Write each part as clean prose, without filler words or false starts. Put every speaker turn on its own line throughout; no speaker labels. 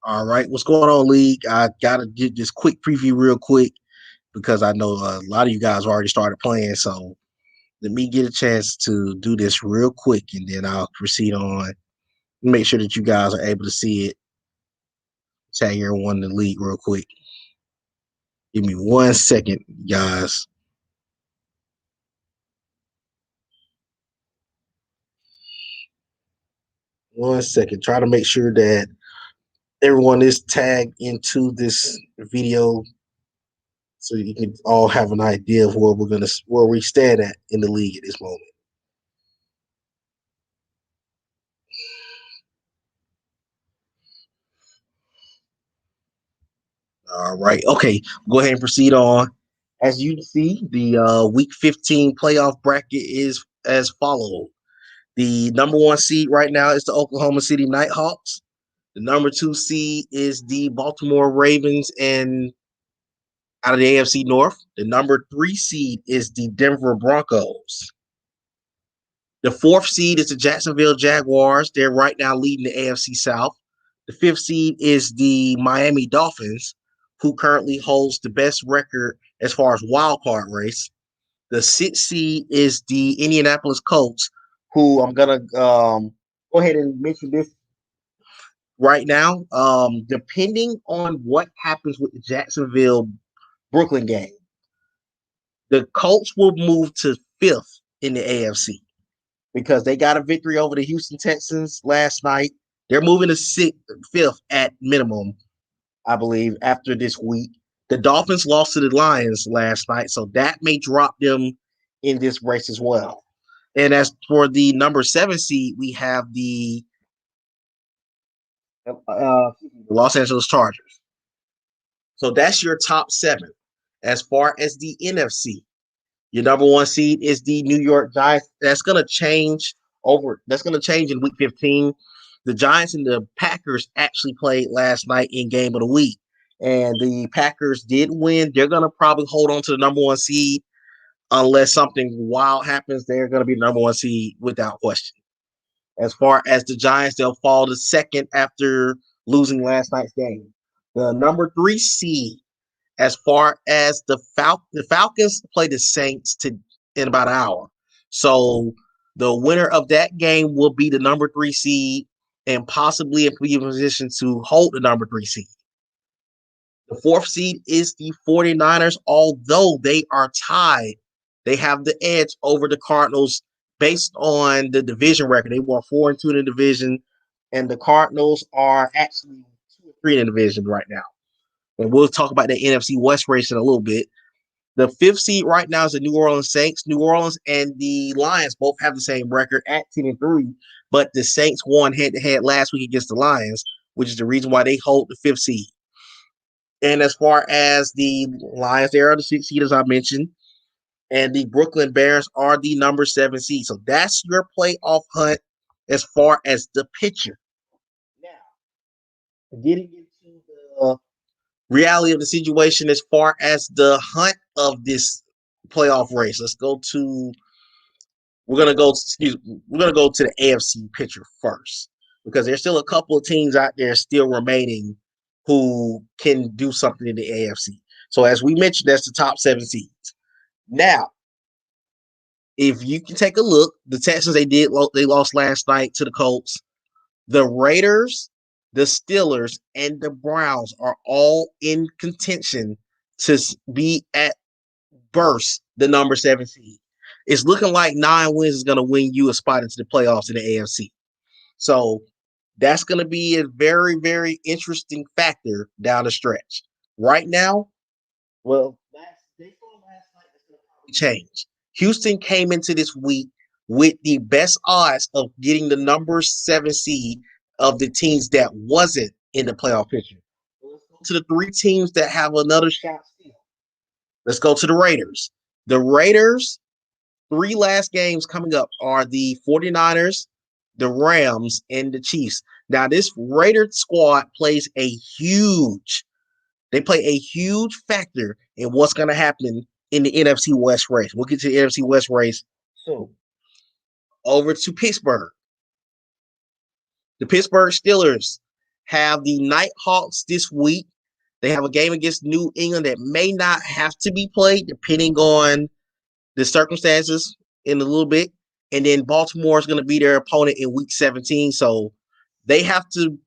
All right, what's going on, League? I gotta get this quick preview real quick because I know a lot of you guys already started playing. So let me get a chance to do this real quick, and then I'll proceed on. Make sure that you guys are able to see it. Tag everyone in the league real quick. Give me 1 second, guys. One second. Try to make sure that everyone is tagged into this video so you can all have an idea of where we stand at in the league at this moment. All right. Okay. Go ahead and proceed on. As you see, the Week 15 playoff bracket is as follows. The number one seed right now is the Oklahoma City Nighthawks. The number two seed is the Baltimore Ravens and out of the AFC North. The number three seed is the Denver Broncos. The fourth seed is the Jacksonville Jaguars. They're right now leading the AFC South. The fifth seed is the Miami Dolphins, who currently holds the best record as far as wild card race. The sixth seed is the Indianapolis Colts, who I'm gonna go ahead and mention this right now. Depending on what happens with the Jacksonville Brooklyn game, the Colts will move to fifth in the AFC because they got a victory over the Houston Texans last night. They're moving to fifth at minimum, I believe, after this week. The Dolphins lost to the Lions last night, so that may drop them in this race as well. And as for the number seven seed, we have the Los Angeles Chargers. So that's your top seven. As far as the NFC, your number one seed is the New York Giants. That's going to change That's going to change in Week 15. The Giants and the Packers actually played last night in Game of the Week, and the Packers did win. They're going to probably hold on to the number one seed unless something wild happens. They're going to be the number one seed without question. As far as the Giants, they'll fall to second after losing last night's game. The number three seed, as far as the Falcons play the Saints in about an hour. So the winner of that game will be the number three seed and possibly be in position to hold the number three seed. The fourth seed is the 49ers, although they are tied. They have the edge over the Cardinals based on the division record. They were 4-2 in the division, and the Cardinals are actually 2-3 in the division right now. And we'll talk about the NFC West race in a little bit. The fifth seed right now is the New Orleans Saints. New Orleans and the Lions both have the same record at 10-3, but the Saints won head-to-head last week against the Lions, which is the reason why they hold the fifth seed. And as far as the Lions, they are the sixth seed, as I mentioned, and the Brooklyn Bears are the number seven seed. So that's your playoff hunt as far as the picture. Now, getting into the reality of the situation as far as the hunt of this playoff race. We're gonna go to the AFC picture first because there's still a couple of teams out there still remaining who can do something in the AFC. So as we mentioned, that's the top seven seeds. Now, if you can take a look, the Texans they lost last night to the Colts. The Raiders, the Steelers, and the Browns are all in contention to be at burst the number seven seed. It's looking like 9 wins is going to win you a spot into the playoffs in the AFC. So that's going to be a very, very interesting factor down the stretch. Right now, well, they saw last night that's going to probably change. Houston came into this week with the best odds of getting the number seven seed of the teams that wasn't in the playoff picture. Let's go to the three teams that have another shot still. Let's go to the Raiders. The Raiders, three last games coming up are the 49ers, the Rams, and the Chiefs. Now, this Raiders squad they play a huge factor in what's going to happen in the NFC West race. We'll get to the NFC West race soon. Over to Pittsburgh. The Pittsburgh Steelers have the Nighthawks this week. They have a game against New England that may not have to be played depending on the circumstances in a little bit. And then Baltimore is going to be their opponent in week 17. So they have to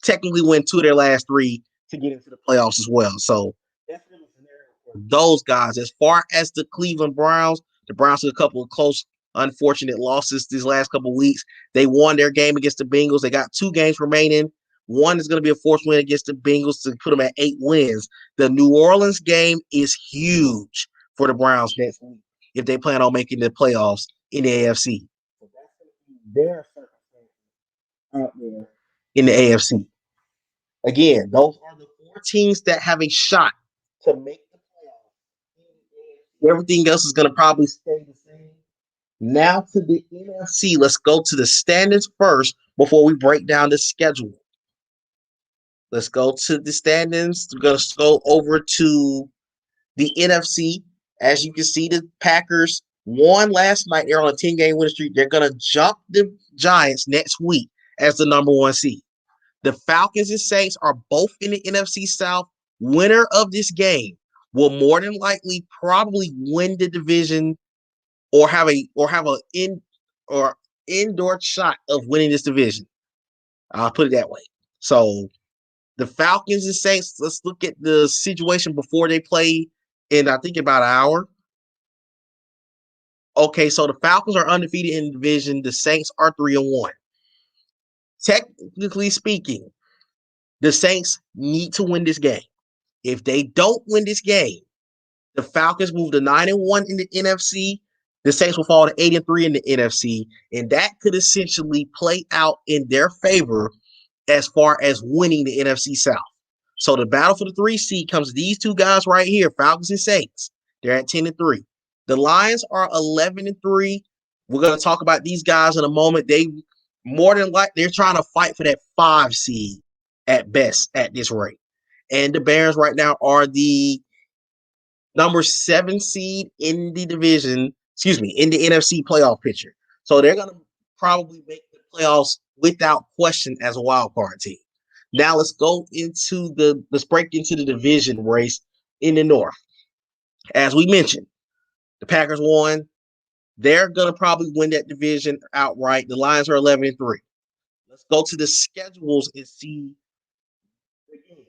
technically win 2 of their last 3 to get into the playoffs as well. So definitely a scenario for those guys. As far as the Cleveland Browns, the Browns had a couple of close, unfortunate losses these last couple of weeks. They won their game against the Bengals. They got 2 games remaining. One is going to be a forced win against the Bengals to put them at 8 wins. The New Orleans game is huge for the Browns next week if they plan on making the playoffs in the AFC. So that's going to be their circumstances out there in the AFC. Again, those are the 4 teams that have a shot to make the playoffs. Everything else is going to probably stay the same. Now to the NFC. Let's go to the standings first before we break down the schedule. Let's go to the standings. We're going to go over to the NFC. As you can see, the Packers won last night. They're on a 10-game winning streak. They're going to jump the Giants next week as the number 1 seed. The Falcons and Saints are both in the NFC South. Winner of this game will more than likely probably win the division or have a indoor shot of winning this division. I'll put it that way. So the Falcons and Saints, let's look at the situation before they play in, I think, about an hour. Okay, so the Falcons are undefeated in the division. The Saints are 3-1. Technically speaking, the Saints need to win this game. If they don't win this game, the Falcons move to 9-1 in the NFC. The Saints will fall to 8-3 in the NFC, and that could essentially play out in their favor as far as winning the NFC South. So the battle for the 3 seed comes to these 2 guys right here, Falcons and Saints. They're at 10-3. The Lions are 11-3. We're going to talk about these guys in a moment. They more than likely they're trying to fight for that 5 seed at best at this rate. And the Bears right now are the number 7 seed in the division, in the NFC playoff picture. So they're going to probably make the playoffs without question as a wild card team. Now let's break into the division race in the North. As we mentioned, the Packers won. They're going to probably win that division outright. The Lions are 11-3. Let's go to the schedules and see. Again,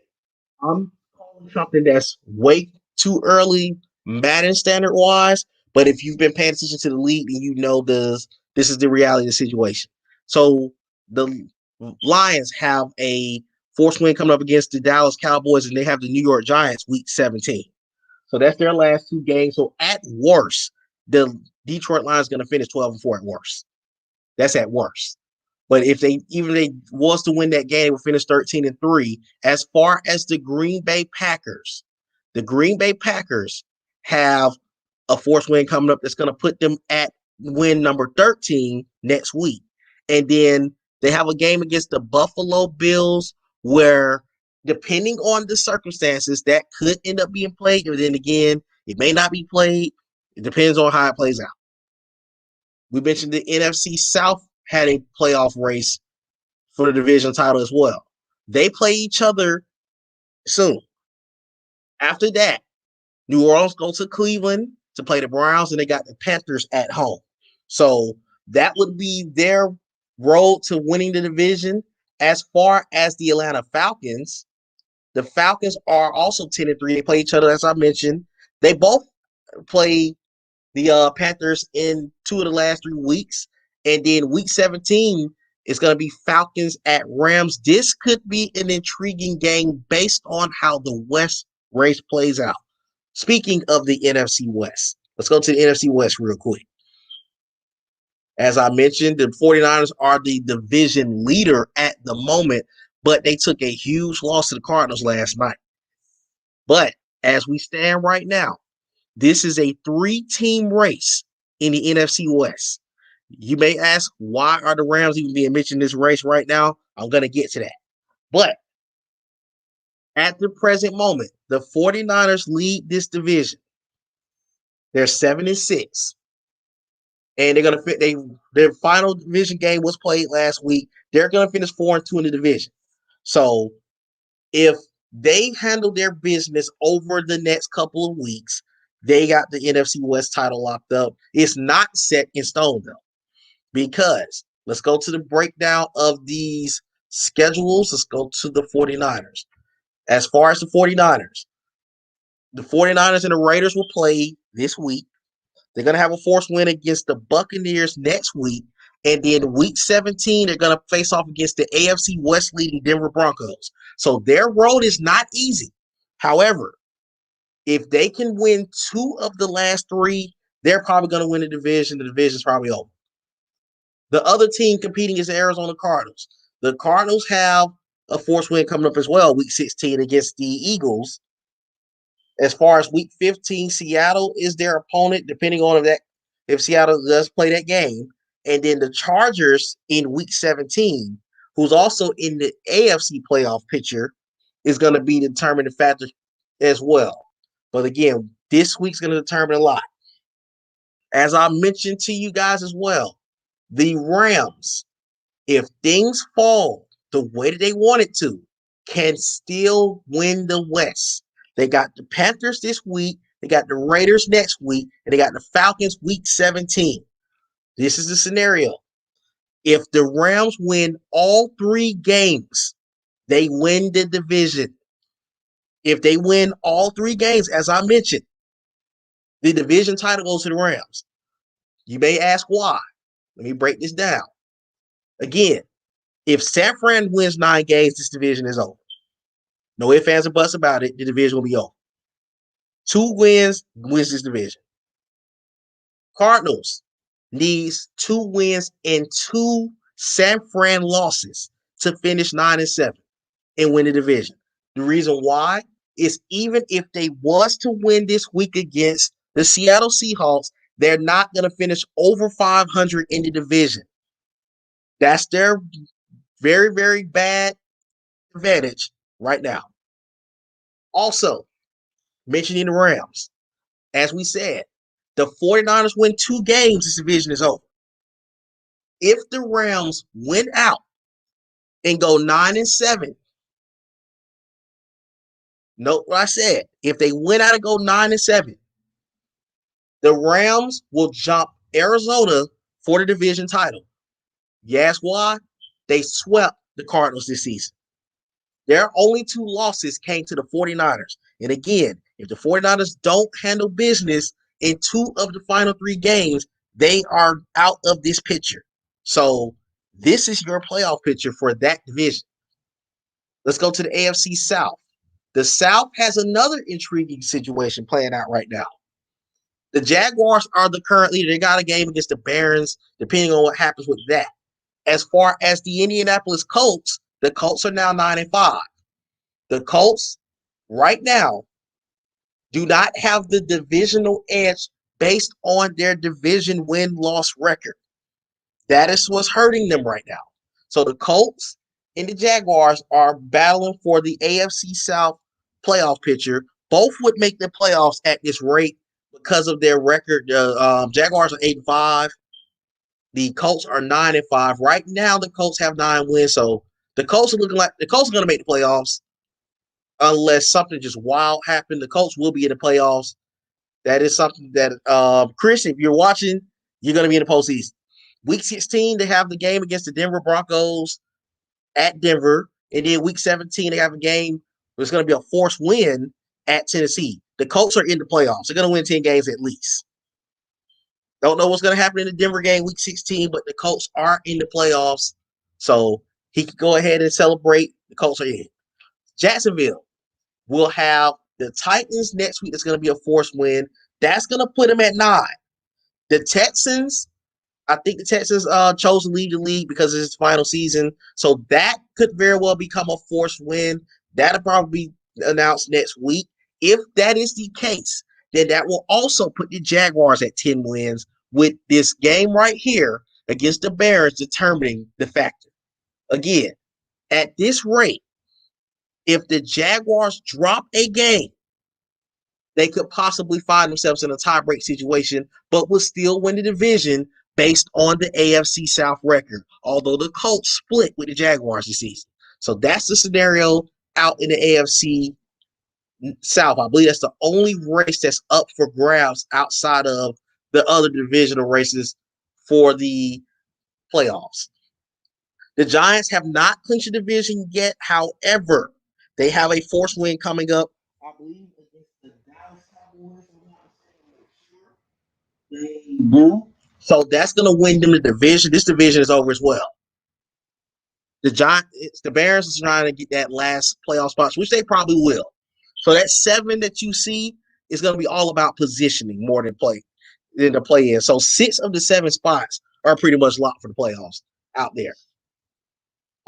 I'm calling something that's way too early, Madden standard wise. But if you've been paying attention to the league, then you know this is the reality of the situation. So the Lions have a forced win coming up against the Dallas Cowboys, and they have the New York Giants week 17. So that's their last 2 games. So at worst, the Detroit Lions going to finish 12-4 at worst. That's at worst. But if they was to win that game, they would finish 13-3. As far as the Green Bay Packers have a forced win coming up that's going to put them at win number 13 next week. And then they have a game against the Buffalo Bills where, depending on the circumstances, that could end up being played. But then again, it may not be played. It depends on how it plays out. We mentioned the NFC South had a playoff race for the division title as well. They play each other soon. After that, New Orleans goes to Cleveland to play the Browns, and they got the Panthers at home. So that would be their road to winning the division. As far as the Atlanta Falcons, the Falcons are also 10-3. They play each other, as I mentioned. They both play the Panthers in 2 of the last 3 weeks. And then week 17 is going to be Falcons at Rams. This could be an intriguing game based on how the West race plays out. Speaking of the NFC West, let's go to the NFC West real quick. As I mentioned, the 49ers are the division leader at the moment, but they took a huge loss to the Cardinals last night. But as we stand right now, this is a 3-team race in the NFC West. You may ask, why are the Rams even being mentioned in this race right now? I'm going to get to that. But at the present moment, the 49ers lead this division. They're 7-6. And they're going to their final division game was played last week. They're going to finish 4-2 in the division. So if they handle their business over the next couple of weeks, they got the NFC West title locked up. It's not set in stone though, because let's go to the breakdown of these schedules. Let's go to the 49ers. As far as the 49ers and the Raiders will play this week. They're going to have a forced win against the Buccaneers next week. And then week 17, they're going to face off against the AFC West leading Denver Broncos. So their road is not easy. However, if they can win 2 of the last 3, they're probably going to win the division. The division's probably over. The other team competing is the Arizona Cardinals. The Cardinals have a forced win coming up as well, week 16 against the Eagles. As far as week 15, Seattle is their opponent, depending on if Seattle does play that game. And then the Chargers in week 17, who's also in the AFC playoff picture, is going to be the determining factor as well. But again, this week's going to determine a lot. As I mentioned to you guys as well, the Rams, if things fall the way that they want it to, can still win the West. They got the Panthers this week, they got the Raiders next week, and they got the Falcons week 17. This is the scenario. If the Rams win all 3 games, they win the division. If they win all 3 games, as I mentioned, the division title goes to the Rams. You may ask why. Let me break this down. Again, if San Fran wins 9 games, this division is over. No ifs, ands, or buts about it. The division will be over. 2 wins this division. Cardinals needs 2 wins and 2 San Fran losses to finish 9-7 and win the division. The reason why is even if they was to win this week against the Seattle Seahawks, they're not going to finish over 500 in the division. That's their very, very bad advantage right now. Also, mentioning the Rams, as we said, the 49ers win 2 games, this division is over. If the Rams win out and go 9-7, note what I said. If they win out and go 9-7, the Rams will jump Arizona for the division title. You ask why? They swept the Cardinals this season. Their only 2 losses came to the 49ers. And again, if the 49ers don't handle business in 2 of the final 3 games, they are out of this picture. So this is your playoff picture for that division. Let's go to the AFC South. The South has another intriguing situation playing out right now. The Jaguars are the current leader. They got a game against the Barons, depending on what happens with that. As far as the Indianapolis Colts, the Colts are now 9-5. The Colts, right now, do not have the divisional edge based on their division win-loss record. That is what's hurting them right now. So the Colts and the Jaguars are battling for the AFC South playoff picture. Both would make the playoffs at this rate because of their record. Jaguars are 8-5. The Colts are 9-5. Right now, the Colts have 9 wins. So the Colts are looking like the Colts are going to make the playoffs unless something just wild happened. The Colts will be in the playoffs. That is something that, Chris, if you're watching, you're going to be in the postseason. Week 16, they have the game against the Denver Broncos at Denver. And then week 17, they have a game where it's going to be a forced win at Tennessee. The Colts are in the playoffs. They're going to win 10 games at least. Don't know what's going to happen in the Denver game week 16, but the Colts are in the playoffs. So he can go ahead and celebrate. The Colts are in. Jacksonville will have the Titans next week. That's going to be a forced win. That's going to put them at 9. The Texans, I think the Texans chose to leave the league because it's his final season. So that could very well become a forced win. That'll probably be announced next week. If that is the case, then that will also put the Jaguars at 10 wins with this game right here against the Bears determining the factor. Again, at this rate, if the Jaguars drop a game, they could possibly find themselves in a tie-break situation, but will still win the division based on the AFC South record, although the Colts split with the Jaguars this season. So that's the scenario out in the AFC South. I believe that's the only race that's up for grabs outside of the other divisional races for the playoffs. The Giants have not clinched a division yet. However, they have a forced win coming up, I believe, against the Dallas Cowboys. They do. So that's going to win them the division. This division is over as well. The Bears is trying to get that last playoff spot, which they probably will. So that 7 that you see is going to be all about positioning more than the play in. So 6 of the 7 spots are pretty much locked for the playoffs out there.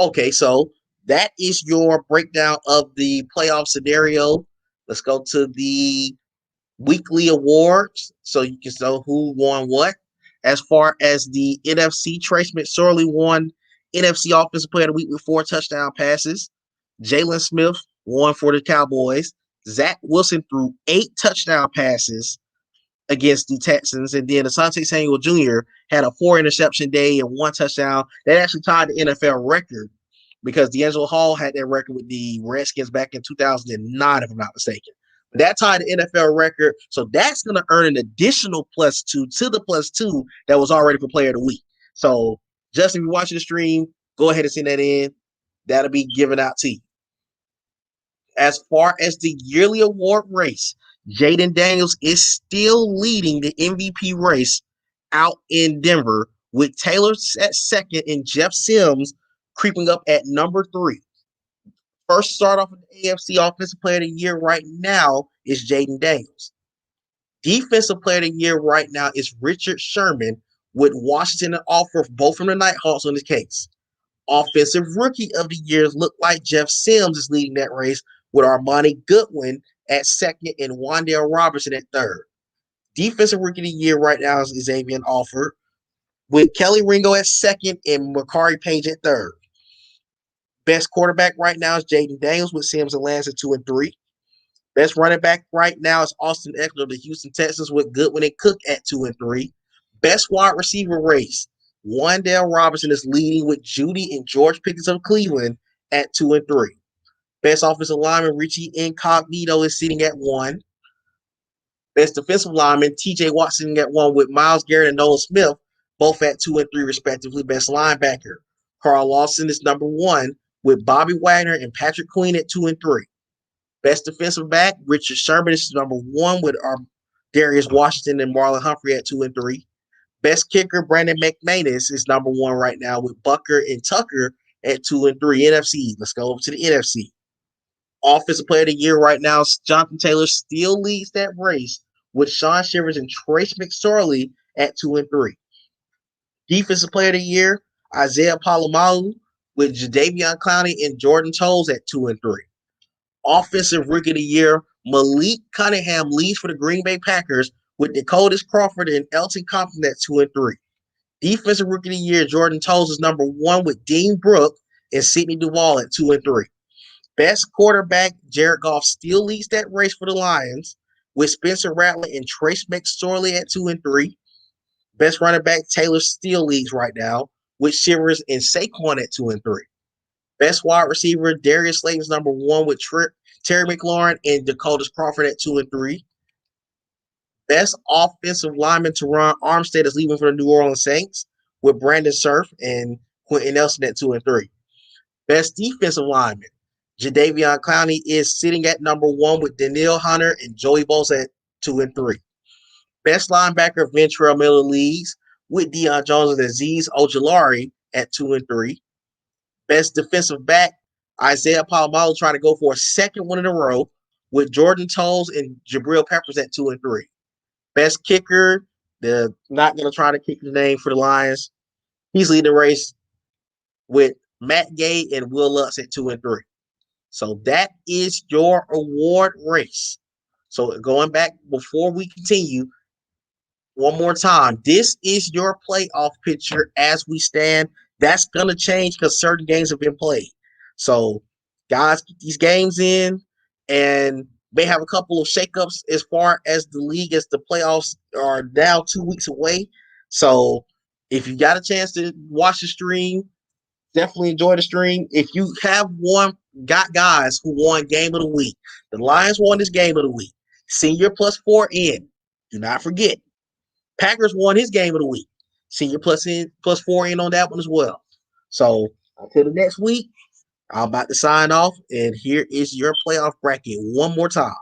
Okay, so that is your breakdown of the playoff scenario. Let's go to the weekly awards so you can know who won what. As far as the NFC, Trace McSorley won NFC Offensive Player of the Week with 4 touchdown passes. Jalen Smith won for the Cowboys. Zach Wilson threw 8 touchdown passes against the Texans. And then Asante Samuel Jr. had a 4 interception day and 1 touchdown. That actually tied the NFL record because D'Angelo Hall had that record with the Redskins back in 2009, if I'm not mistaken. But that tied the NFL record. So that's going to earn an additional +2 to the +2 that was already for Player of the Week. So, Justin, if you're watching the stream, go ahead and send that in. That'll be given out to you. As far as the yearly award race, Jaden Daniels is still leading the MVP race out in Denver, with Taylor at second and Jeff Sims creeping up at number 3. First start off with the AFC Offensive Player of the Year right now is Jaden Daniels. Defensive Player of the Year right now is Richard Sherman, with Washington and offer both from the Nighthawks on his case. Offensive Rookie of the Year look like Jeff Sims is leading that race, with Armani Goodwin at second and Wan'Dale Robinson at third. Defensive Rookie of the Year right now is Xavier Alford, with Kelly Ringo at second and Makari Page at third. Best quarterback right now is Jaden Daniels, with Sims and Lance at 2 and 3. Best running back right now is Austin Eckler of the Houston Texans, with Goodwin and Cook at 2 and 3. Best wide receiver race, Wan'Dale Robinson is leading, with Judy and George Pickens of Cleveland at 2 and 3. Best offensive lineman, Richie Incognito, is sitting at 1. Best defensive lineman, TJ Watt, sitting at 1, with Myles Garrett and Nolan Smith both at 2 and 3 respectively. Best linebacker, Carl Lawson is number 1, with Bobby Wagner and Patrick Queen at 2 and 3. Best defensive back, Richard Sherman is number 1, with Darius Washington and Marlon Humphrey at 2 and 3. Best kicker, Brandon McManus is number 1 right now, with Bucker and Tucker at 2 and 3. NFC, let's go over to the NFC. Offensive Player of the Year right now, Jonathan Taylor still leads that race, with Sean Shivers and Trace McSorley at 2 and 3. Defensive Player of the Year, Isaiah Palomalu, with Jadeveon Clowney and Jordan Toles at 2 and 3. Offensive Rookie of the Year, Malik Cunningham leads for the Green Bay Packers, with Dakotas Crawford and Elton Compton at 2 and 3. Defensive Rookie of the Year, Jordan Toles is number 1, with Dean Brooke and Sidney Duval at 2 and 3. Best quarterback, Jared Goff still leads that race for the Lions, with Spencer Rattler and Trace McSorley at 2 and 3. Best running back, Taylor still leads right now, with Shivers and Saquon at 2 and 3. Best wide receiver, Darius Slayton's number 1, with Terry McLaurin and Dakotas Crawford at 2 and 3. Best offensive lineman, Teron Armstead is leaving for the New Orleans Saints, with Brandon Surf and Quentin Nelson at 2 and 3. Best defensive lineman, Jadeveon Clowney is sitting at number 1, with Danielle Hunter and Joey Bosa at 2 and 3. Best linebacker, Ventrell Miller leads, with Deion Jones and Azeez Ojulari at 2 and 3. Best defensive back, Isaiah Palomalu trying to go for a second one in a row, with Jordan Toles and Jabril Peppers at 2 and 3. Best kicker, they're not going to try to kick the name for the Lions. He's leading the race, with Matt Gay and Will Lutz at 2 and 3. So that is your award race. So going back before we continue, one more time, this is your playoff picture as we stand. That's going to change because certain games have been played. So guys, get these games in, and may have a couple of shakeups as far as the league, as the playoffs are now 2 weeks away. So if you got a chance to watch the stream, Definitely enjoy the stream. If you got guys who won game of the week, the Lions won this game of the week. Senior +4 in. Do not forget. Packers won his game of the week. Senior +4 in on that one as well. So until the next week, I'm about to sign off, and here is your playoff bracket one more time.